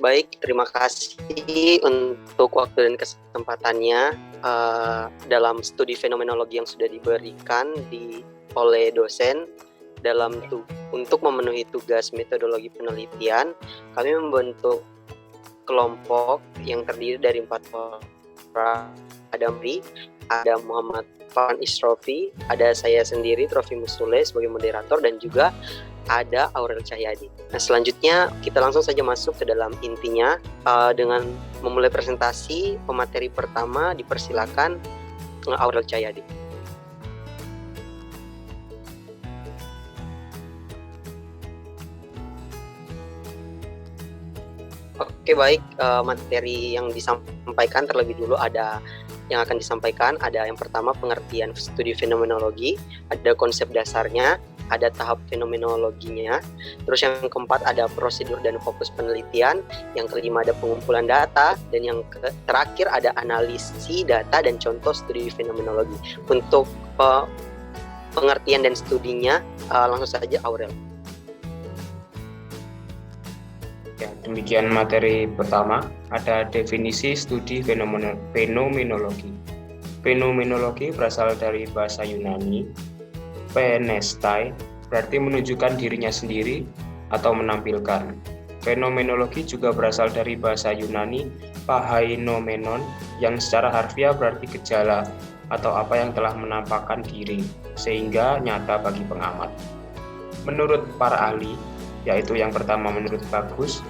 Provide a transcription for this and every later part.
Baik, terima kasih untuk waktu dan kesempatannya dalam studi fenomenologi yang sudah diberikan oleh dosen untuk memenuhi tugas metodologi penelitian. Kami membentuk kelompok yang terdiri dari 4 orang. Ada Muhammad Farhan Isrofi, ada saya sendiri Trofi Musule sebagai moderator, dan juga ada Aurel Cahyadi. Nah, selanjutnya kita langsung saja masuk ke dalam intinya dengan memulai presentasi. Pemateri pertama dipersilakan Aurel Cahyadi. Oke, baik, materi yang disampaikan terlebih dulu ada yang akan disampaikan. Ada yang pertama pengertian studi fenomenologi, ada konsep dasarnya, ada tahap fenomenologinya. Terus yang keempat ada prosedur dan fokus penelitian, yang kelima ada pengumpulan data, dan yang terakhir ada analisis data dan contoh studi fenomenologi. Untuk pengertian dan studinya langsung saja Aurel. Ya, demikian materi pertama, ada definisi studi fenomenologi. Fenomenologi berasal dari bahasa Yunani, phenestai, berarti menunjukkan dirinya sendiri atau menampilkan. Fenomenologi juga berasal dari bahasa Yunani, phainomenon, yang secara harfiah berarti gejala atau apa yang telah menampakkan diri, sehingga nyata bagi pengamat. Menurut para ahli, yaitu yang pertama menurut Bagus,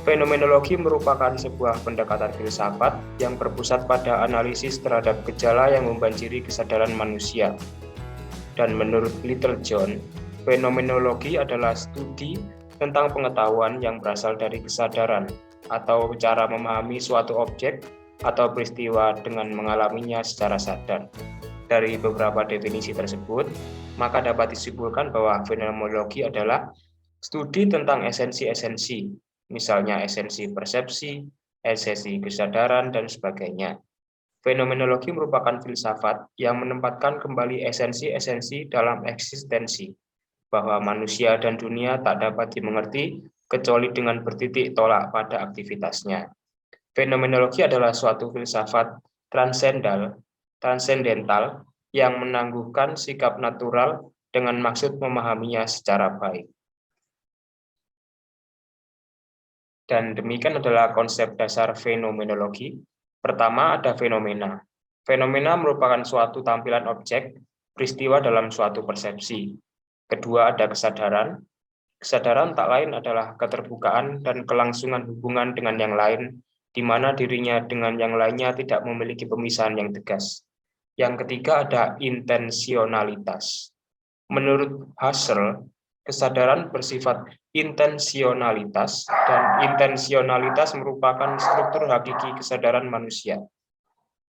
fenomenologi merupakan sebuah pendekatan filsafat yang berpusat pada analisis terhadap gejala yang membanjiri kesadaran manusia. Dan menurut Littlejohn, fenomenologi adalah studi tentang pengetahuan yang berasal dari kesadaran atau cara memahami suatu objek atau peristiwa dengan mengalaminya secara sadar. Dari beberapa definisi tersebut, maka dapat disimpulkan bahwa fenomenologi adalah studi tentang esensi-esensi, misalnya esensi persepsi, esensi kesadaran, dan sebagainya. Fenomenologi merupakan filsafat yang menempatkan kembali esensi-esensi dalam eksistensi, bahwa manusia dan dunia tak dapat dimengerti kecuali dengan bertitik tolak pada aktivitasnya. Fenomenologi adalah suatu filsafat transendental yang menangguhkan sikap natural dengan maksud memahaminya secara baik. Dan demikian adalah konsep dasar fenomenologi. Pertama ada fenomena. Fenomena merupakan suatu tampilan objek, peristiwa dalam suatu persepsi. Kedua ada kesadaran. Kesadaran tak lain adalah keterbukaan dan kelangsungan hubungan dengan yang lain, di mana dirinya dengan yang lainnya tidak memiliki pemisahan yang tegas. Yang ketiga ada intensionalitas. Menurut Husserl, kesadaran bersifat intensionalitas, dan intensionalitas merupakan struktur hakiki kesadaran manusia.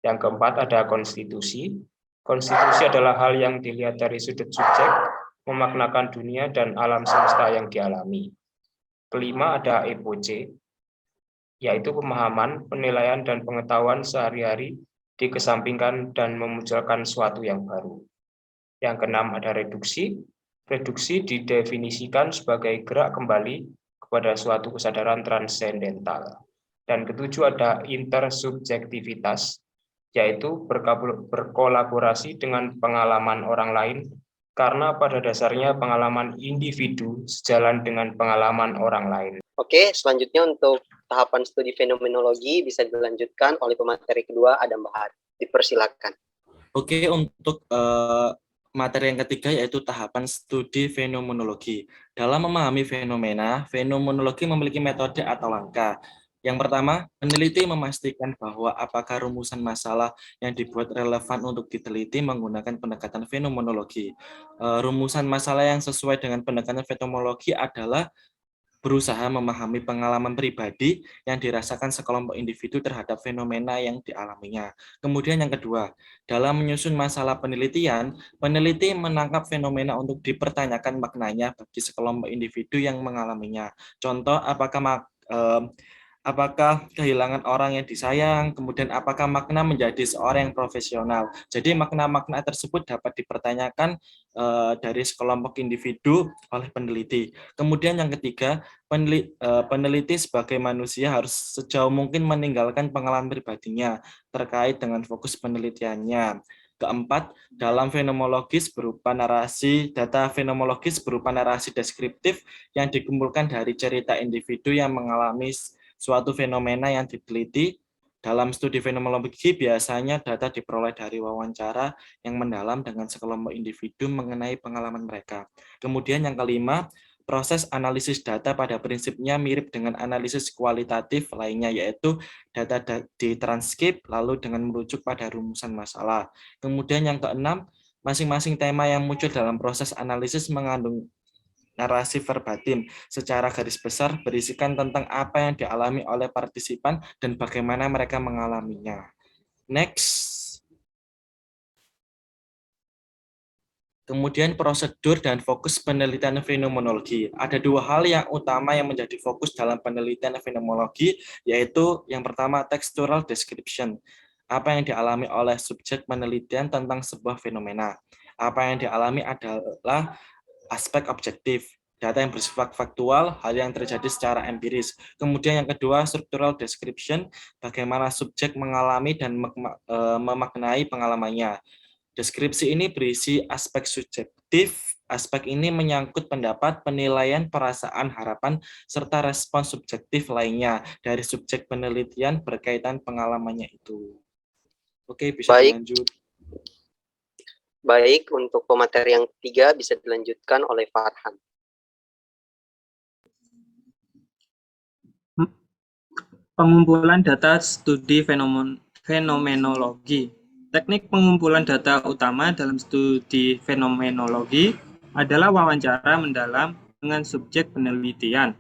Yang keempat ada konstitusi. Konstitusi adalah hal yang dilihat dari sudut subjek, memaknakan dunia dan alam semesta yang dialami. Kelima ada epoche, yaitu pemahaman, penilaian, dan pengetahuan sehari-hari dikesampingkan dan memunculkan sesuatu yang baru. Yang keenam ada reduksi. Reduksi didefinisikan sebagai gerak kembali kepada suatu kesadaran transendental. Dan ketujuh ada intersubjektivitas, yaitu berkolaborasi dengan pengalaman orang lain, karena pada dasarnya pengalaman individu sejalan dengan pengalaman orang lain. Oke, selanjutnya untuk tahapan studi fenomenologi bisa dilanjutkan oleh pemateri kedua, Adam Bahar. Dipersilakan. Oke, untuk materi yang ketiga yaitu tahapan studi fenomenologi. Dalam memahami fenomena, fenomenologi memiliki metode atau langkah. Yang pertama, peneliti memastikan bahwa apakah rumusan masalah yang dibuat relevan untuk diteliti menggunakan pendekatan fenomenologi. Rumusan masalah yang sesuai dengan pendekatan fenomenologi adalah berusaha memahami pengalaman pribadi yang dirasakan sekelompok individu terhadap fenomena yang dialaminya. Kemudian yang kedua, dalam menyusun masalah penelitian, peneliti menangkap fenomena untuk dipertanyakan maknanya bagi sekelompok individu yang mengalaminya. Contoh, apakah kehilangan orang yang disayang, kemudian apakah makna menjadi seorang yang profesional. Jadi makna-makna tersebut dapat dipertanyakan dari sekelompok individu oleh peneliti. Kemudian yang ketiga, peneliti sebagai manusia harus sejauh mungkin meninggalkan pengalaman pribadinya terkait dengan fokus penelitiannya. Keempat, dalam fenomenologis berupa narasi, data fenomenologis berupa narasi deskriptif yang dikumpulkan dari cerita individu yang mengalami suatu fenomena yang diteliti. Dalam studi fenomenologi biasanya data diperoleh dari wawancara yang mendalam dengan sekelompok individu mengenai pengalaman mereka. Kemudian yang kelima, proses analisis data pada prinsipnya mirip dengan analisis kualitatif lainnya, yaitu data ditranskrip lalu dengan merujuk pada rumusan masalah. Kemudian yang keenam, masing-masing tema yang muncul dalam proses analisis mengandung narasi verbatim secara garis besar berisikan tentang apa yang dialami oleh partisipan dan bagaimana mereka mengalaminya. Next. Kemudian prosedur dan fokus penelitian fenomenologi. Ada dua hal yang utama yang menjadi fokus dalam penelitian fenomenologi, yaitu yang pertama textual description. Apa yang dialami oleh subjek penelitian tentang sebuah fenomena. Apa yang dialami adalah aspek objektif, data yang bersifat faktual, hal yang terjadi secara empiris. Kemudian yang kedua, structural description, bagaimana subjek mengalami dan memaknai pengalamannya. Deskripsi ini berisi aspek subjektif, aspek ini menyangkut pendapat, penilaian, perasaan, harapan, serta respon subjektif lainnya dari subjek penelitian berkaitan pengalamannya itu. Oke, bisa dilanjut. Baik, untuk pemateri yang ketiga bisa dilanjutkan oleh Farhan. Pengumpulan data studi fenomenologi. Teknik pengumpulan data utama dalam studi fenomenologi adalah wawancara mendalam dengan subjek penelitian.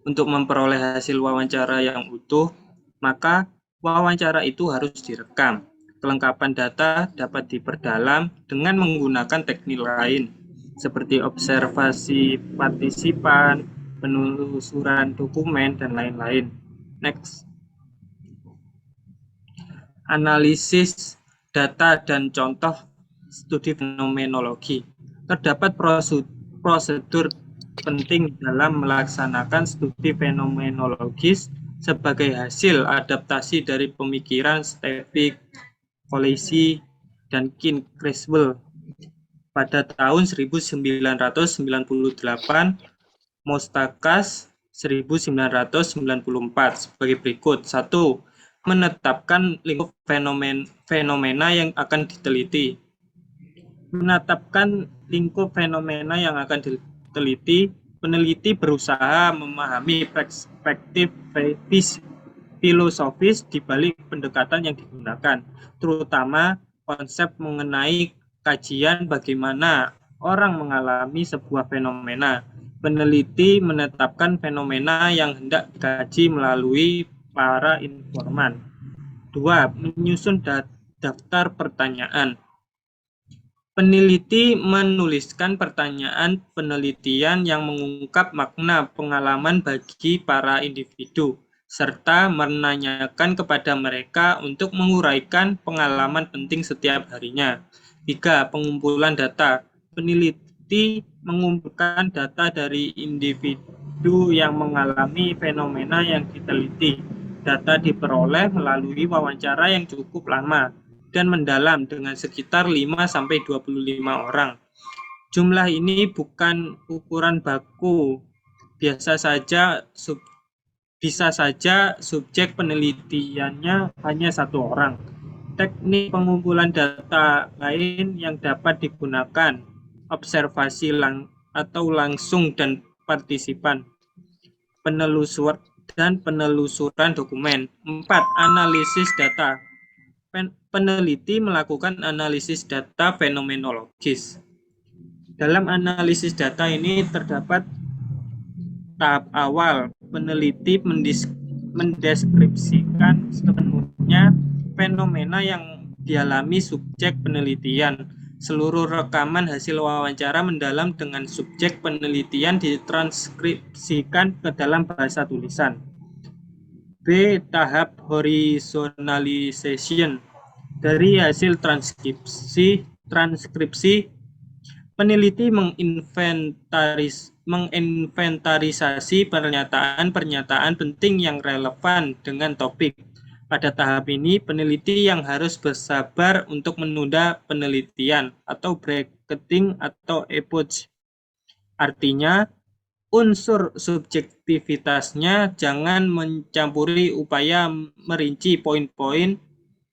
Untuk memperoleh hasil wawancara yang utuh, maka wawancara itu harus direkam. Kelengkapan data dapat diperdalam dengan menggunakan teknik lain, seperti observasi partisipan, penelusuran dokumen, dan lain-lain. Next. Analisis data dan contoh studi fenomenologi. Terdapat prosedur penting dalam melaksanakan studi fenomenologis sebagai hasil adaptasi dari pemikiran Stevie, Colisi, dan King Creswell pada tahun 1998, Mostakas 1994 sebagai berikut. 1. Menetapkan lingkup fenomena yang akan diteliti. Menetapkan lingkup fenomena yang akan diteliti, peneliti berusaha memahami perspektif filosofis di balik pendekatan yang digunakan, terutama konsep mengenai kajian bagaimana orang mengalami sebuah fenomena. Peneliti menetapkan fenomena yang hendak dikaji melalui para informan. 2. Menyusun daftar pertanyaan. Peneliti menuliskan pertanyaan penelitian yang mengungkap makna pengalaman bagi para individu, serta menanyakan kepada mereka untuk menguraikan pengalaman penting setiap harinya. 3. Pengumpulan data. Peneliti mengumpulkan data dari individu yang mengalami fenomena yang diteliti. Data diperoleh melalui wawancara yang cukup lama dan mendalam dengan sekitar 5-25 orang. Jumlah ini bukan ukuran baku. Bisa saja subjek penelitiannya hanya 1 orang. Teknik pengumpulan data lain yang dapat digunakan, observasi langsung dan partisipan, penelusuran dokumen. 4. Analisis data. Peneliti melakukan analisis data fenomenologis. Dalam analisis data ini terdapat tahap awal. Peneliti mendeskripsikan sepenuhnya fenomena yang dialami subjek penelitian. Seluruh rekaman hasil wawancara mendalam dengan subjek penelitian ditranskripsikan ke dalam bahasa tulisan. B. Tahap horizontalization. Dari hasil transkripsi, peneliti menginventarisasi pernyataan-pernyataan penting yang relevan dengan topik. Pada tahap ini, peneliti yang harus bersabar untuk menunda penelitian atau bracketing atau epoch. Artinya, unsur subjektivitasnya jangan mencampuri upaya merinci poin-poin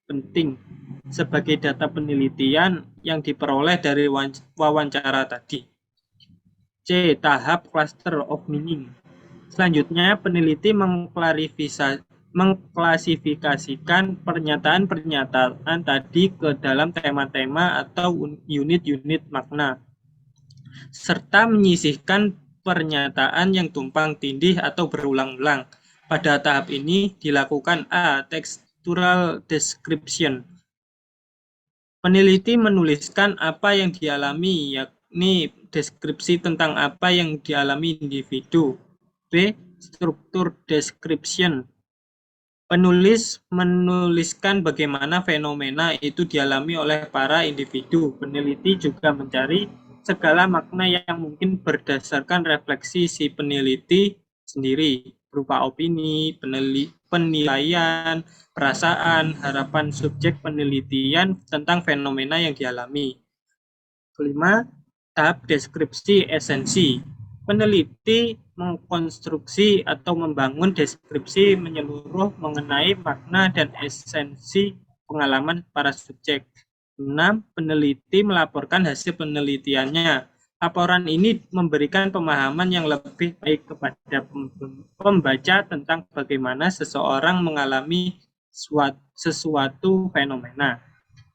penting sebagai data penelitian yang diperoleh dari wawancara tadi. C. Tahap cluster of meaning. Selanjutnya, peneliti mengklasifikasikan pernyataan-pernyataan tadi ke dalam tema-tema atau unit-unit makna, serta menyisihkan pernyataan yang tumpang tindih atau berulang-ulang. Pada tahap ini dilakukan A. Textual description. Peneliti menuliskan apa yang dialami, yakni deskripsi tentang apa yang dialami individu. B. Struktur description. Penulis menuliskan bagaimana fenomena itu dialami oleh para individu. Peneliti juga mencari segala makna yang mungkin berdasarkan refleksi si peneliti sendiri, berupa opini, penilaian, perasaan, harapan subjek penelitian tentang fenomena yang dialami. Kelima, tahap deskripsi esensi. Peneliti mengkonstruksi atau membangun deskripsi menyeluruh mengenai makna dan esensi pengalaman para subjek. 6. Peneliti melaporkan hasil penelitiannya. Laporan ini memberikan pemahaman yang lebih baik kepada pembaca tentang bagaimana seseorang mengalami sesuatu fenomena.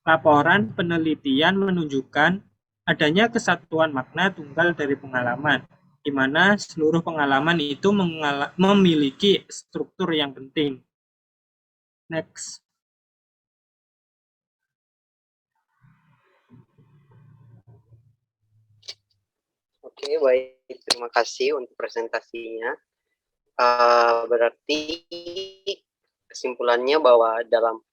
Laporan penelitian menunjukkan adanya kesatuan makna tunggal dari pengalaman, di mana seluruh pengalaman itu memiliki struktur yang penting. Next. Oke, baik. Terima kasih untuk presentasinya. Berarti kesimpulannya bahwa dalam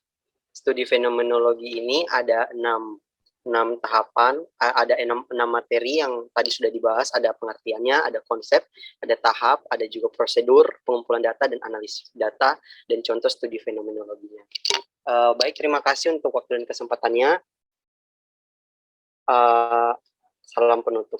studi fenomenologi ini ada 6 tahapan, ada 6 materi yang tadi sudah dibahas, ada pengertiannya, ada konsep, ada tahap, ada juga prosedur, pengumpulan data dan analisis data, dan contoh studi fenomenologinya. Baik, terima kasih untuk waktu dan kesempatannya. Salam penutup.